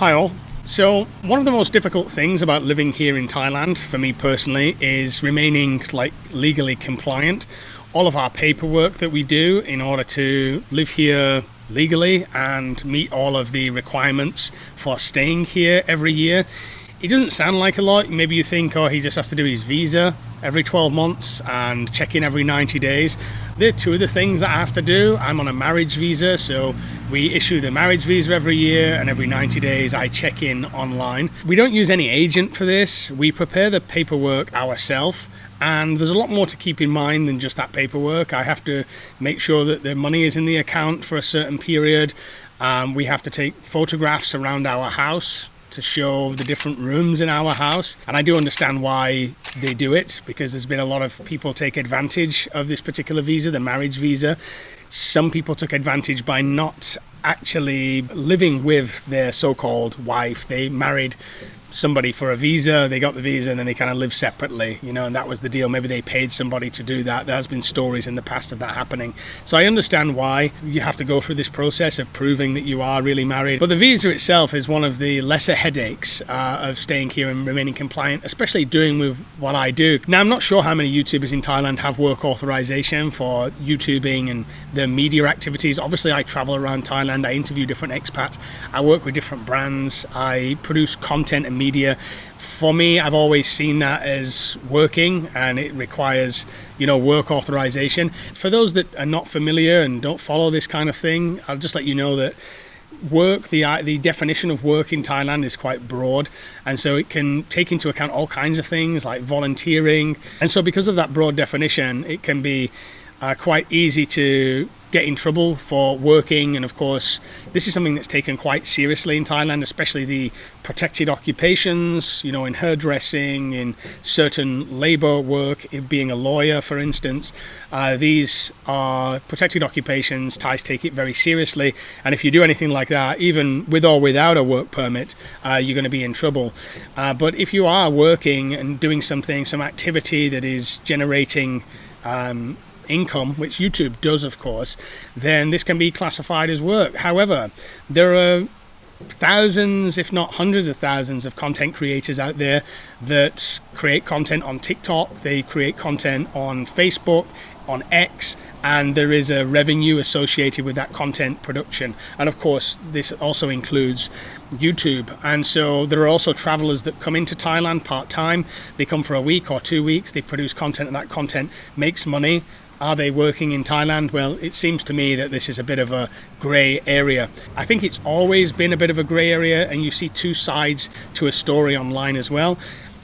Hi all. So one of the most difficult things about living here in Thailand for me personally is remaining legally compliant. All of our paperwork that we do in order to live here legally and meet all of the requirements for staying here every year. It doesn't sound like a lot. Maybe you think, oh, he just has to do his visa every 12 months and check in every 90 days. There are two of the things that I have to do. I'm on a marriage visa, so we issue the marriage visa every year, and every 90 days I check in online. We don't use any agent for this. We prepare the paperwork ourselves, and there's a lot more to keep in mind than just that paperwork. I have to make sure that the money is in the account for a certain period. We have to take photographs around our house to show the different rooms in our house, and I do understand why they do it, because there's been a lot of people take advantage of this particular visa, the marriage visa. Some people took advantage by not actually living with their so-called wife. They married somebody for a visa, they got the visa, and then they kind of live separately, and that was the deal. Maybe they paid somebody to do that. There has been stories in the past of that happening. So I understand why you have to go through this process of proving that you are really married. But the visa itself is one of the lesser headaches of staying here and remaining compliant, especially doing with what I do. Now, I'm not sure how many YouTubers in Thailand have work authorization for YouTubing and the media activities. Obviously, I travel around Thailand, I interview different expats, I work with different brands, I produce content and media. For me, I've always seen that as working, and it requires work authorization. For those that are not familiar and don't follow this kind of thing, I'll just let you know that work, the definition of work in Thailand is quite broad, and so it can take into account all kinds of things like volunteering. And so because of that broad definition, it can be quite easy to get in trouble for working. And of course, this is something that's taken quite seriously in Thailand, especially the protected occupations, in hairdressing, in certain labor work, in being a lawyer, for instance. These are protected occupations. Thais take it very seriously. And if you do anything like that, even with or without a work permit, you're going to be in trouble. But if you are working and doing some activity that is generating income, which YouTube does, of course, then this can be classified as work. However, there are thousands, if not hundreds of thousands, of content creators out there that create content on TikTok, they create content on Facebook, on X, and there is a revenue associated with that content production. And of course, this also includes YouTube. And so there are also travelers that come into Thailand part-time. They come for a week or 2 weeks, they produce content, and that content makes money. Are they working in Thailand? Well, it seems to me that this is a bit of a grey area. I think it's always been a bit of a grey area, and you see two sides to a story online as well.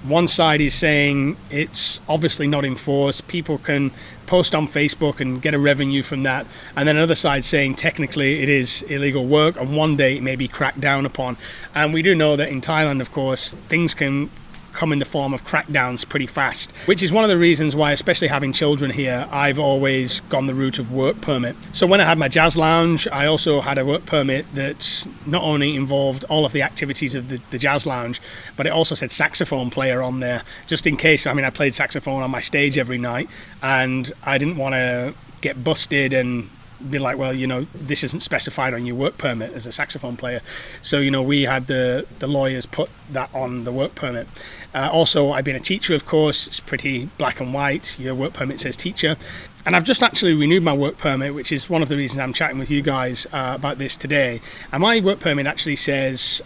One side is saying it's obviously not enforced. People can post on Facebook and get a revenue from that. And then another side saying technically it is illegal work, and one day it may be cracked down upon. And we do know that in Thailand, of course, things can come in the form of crackdowns pretty fast, which is one of the reasons why, especially having children here, I've always gone the route of work permit. So when I had my jazz lounge, I also had a work permit that not only involved all of the activities of the jazz lounge, but it also said saxophone player on there, just in case. I played saxophone on my stage every night, and I didn't want to get busted and be like, well, this isn't specified on your work permit as a saxophone player. So, we had the lawyers put that on the work permit. Also, I've been a teacher, of course. It's pretty black and white. Your work permit says teacher. And I've just actually renewed my work permit, which is one of the reasons I'm chatting with you guys about this today. And my work permit actually says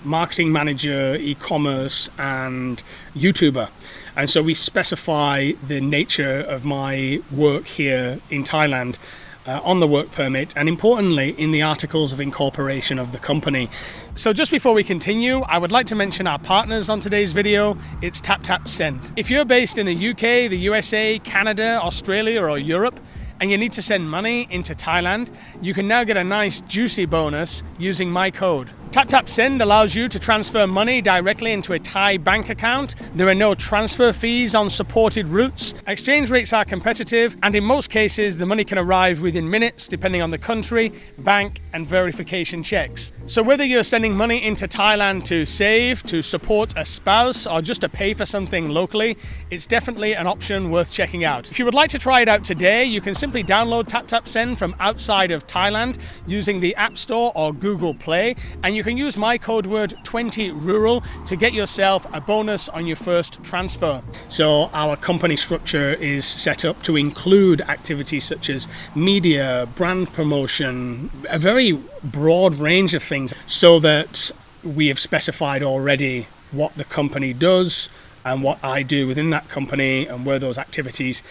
marketing manager, e-commerce, and YouTuber. And so we specify the nature of my work here in Thailand on the work permit, and importantly in the articles of incorporation of the company. So just before we continue, I would like to mention our partners on today's video. It's TapTapSend. If you're based in the UK, the USA, Canada, Australia, or Europe, and you need to send money into Thailand, you can now get a nice juicy bonus using my code. TapTapSend allows you to transfer money directly into a Thai bank account. There are no transfer fees on supported routes. Exchange rates are competitive, and in most cases, the money can arrive within minutes, depending on the country, bank, and verification checks. So whether you're sending money into Thailand to save, to support a spouse, or just to pay for something locally, it's definitely an option worth checking out. If you would like to try it out today, you can simply download TapTapSend from outside of Thailand using the App Store or Google Play, and you you can use my code word 20rural to get yourself a bonus on your first transfer. So our company structure is set up to include activities such as media, brand promotion, a very broad range of things, so that we have specified already what the company does and what I do within that company and where those activities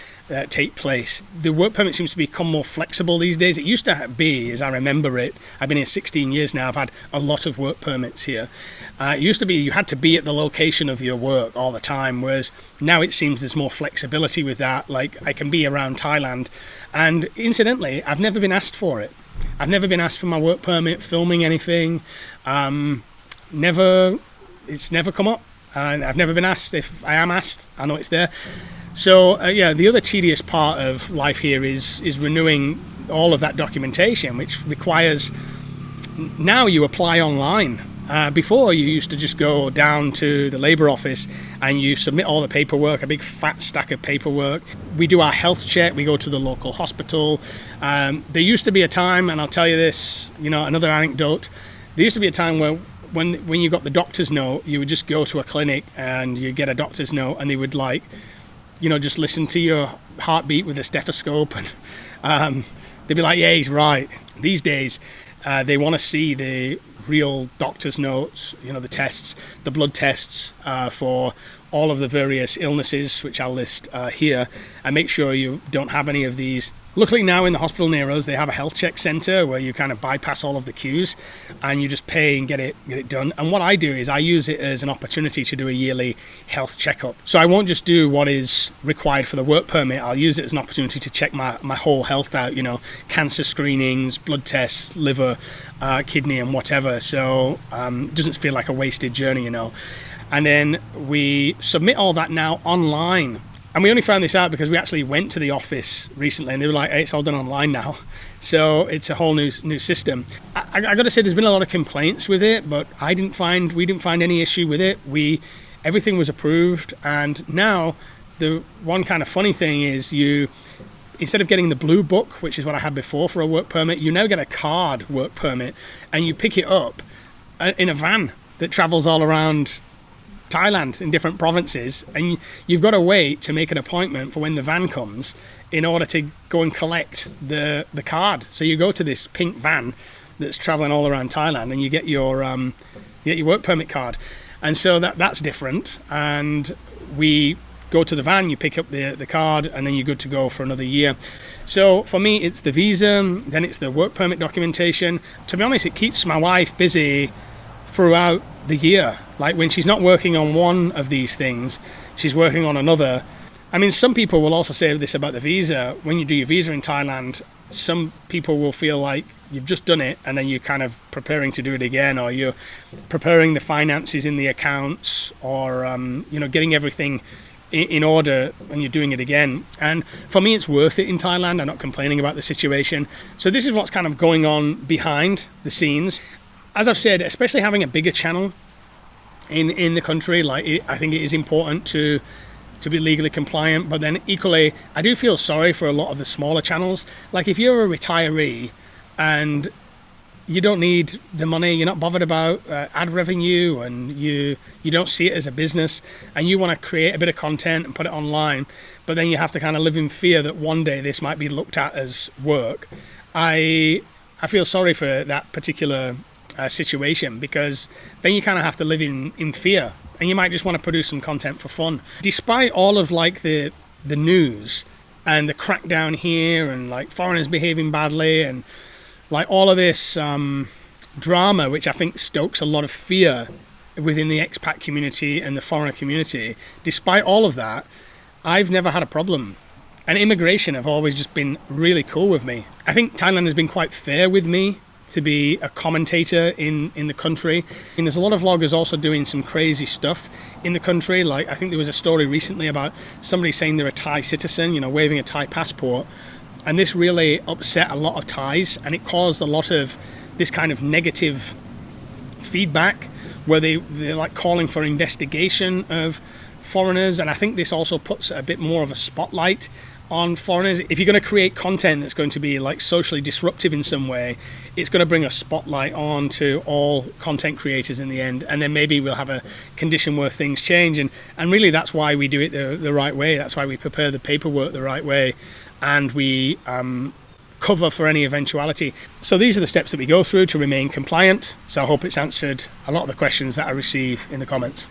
take place. The work permit seems to become more flexible these days. It used to be, as I remember it, I've been here 16 years now, I've had a lot of work permits here. It used to be you had to be at the location of your work all the time, whereas now it seems there's more flexibility with that. Like, I can be around Thailand, and incidentally, I've never been asked for it. I've never been asked for my work permit, filming anything. It's never come up. And I've never been asked. If I am asked, I know it's there. So yeah, the other tedious part of life here is renewing all of that documentation, which requires, now you apply online. Before, you used to just go down to the Labour office and you submit all the paperwork, a big fat stack of paperwork. We do our health check, we go to the local hospital. There used to be a time, and I'll tell you this, another anecdote, there used to be a time where when you got the doctor's note, you would just go to a clinic and you get a doctor's note, and they would just listen to your heartbeat with a stethoscope, and they'd be like, yeah, he's right. These days, they want to see the real doctor's notes, the tests, the blood tests for all of the various illnesses, which I'll list here, and make sure you don't have any of these. Luckily now in the hospital near us, they have a health check centre where you kind of bypass all of the queues and you just pay and get it done. And what I do is I use it as an opportunity to do a yearly health checkup. So I won't just do what is required for the work permit. I'll use it as an opportunity to check my whole health out, cancer screenings, blood tests, liver, kidney and whatever. So it doesn't feel like a wasted journey, And then we submit all that now online. And we only found this out because we actually went to the office recently and they were like, hey, it's all done online now. So it's a whole new system. I got to say, there's been a lot of complaints with it, but we didn't find any issue with it. Everything was approved. And now the one kind of funny thing is instead of getting the blue book, which is what I had before for a work permit, you now get a card work permit and you pick it up in a van that travels all around Thailand in different provinces, and you've got to wait to make an appointment for when the van comes in order to go and collect the card. So you go to this pink van that's traveling all around Thailand and you get your work permit card. And so that's different. And we go to the van, you pick up the card, and then you're good to go for another year. So for me, it's the visa, then it's the work permit documentation. To be honest, it keeps my wife busy throughout the year. Like when she's not working on one of these things, she's working on another. I mean, some people will also say this about the visa. When you do your visa in Thailand, some people will feel like you've just done it and then you're kind of preparing to do it again, or you're preparing the finances in the accounts, or getting everything in order when you're doing it again. And for me, it's worth it in Thailand. I'm not complaining about the situation. So this is what's kind of going on behind the scenes. As I've said, especially having a bigger channel in the country, I think it is important to be legally compliant. But then equally, I do feel sorry for a lot of the smaller channels. Like if you're a retiree and you don't need the money, you're not bothered about ad revenue, and you don't see it as a business, and you want to create a bit of content and put it online, but then you have to kind of live in fear that one day this might be looked at as work. I feel sorry for that particular situation, because then you kind of have to live in fear, and you might just want to produce some content for fun. Despite all of the news and the crackdown here, and foreigners behaving badly, and all of this drama, which I think stokes a lot of fear within the expat community and the foreigner community, despite all of that, I've never had a problem. And immigration have always just been really cool with me. I think Thailand has been quite fair with me to be a commentator in the country. And there's a lot of vloggers also doing some crazy stuff in the country. I think there was a story recently about somebody saying they're a Thai citizen, waving a Thai passport. And this really upset a lot of Thais, and it caused a lot of this kind of negative feedback where they're calling for investigation of foreigners. And I think this also puts a bit more of a spotlight on foreigners. If you're going to create content that's going to be socially disruptive in some way, it's going to bring a spotlight on to all content creators in the end, and then maybe we'll have a condition where things change, and really that's why we do it the right way. That's why we prepare the paperwork the right way, and we cover for any eventuality. So these are the steps that we go through to remain compliant. So I hope it's answered a lot of the questions that I receive in the comments.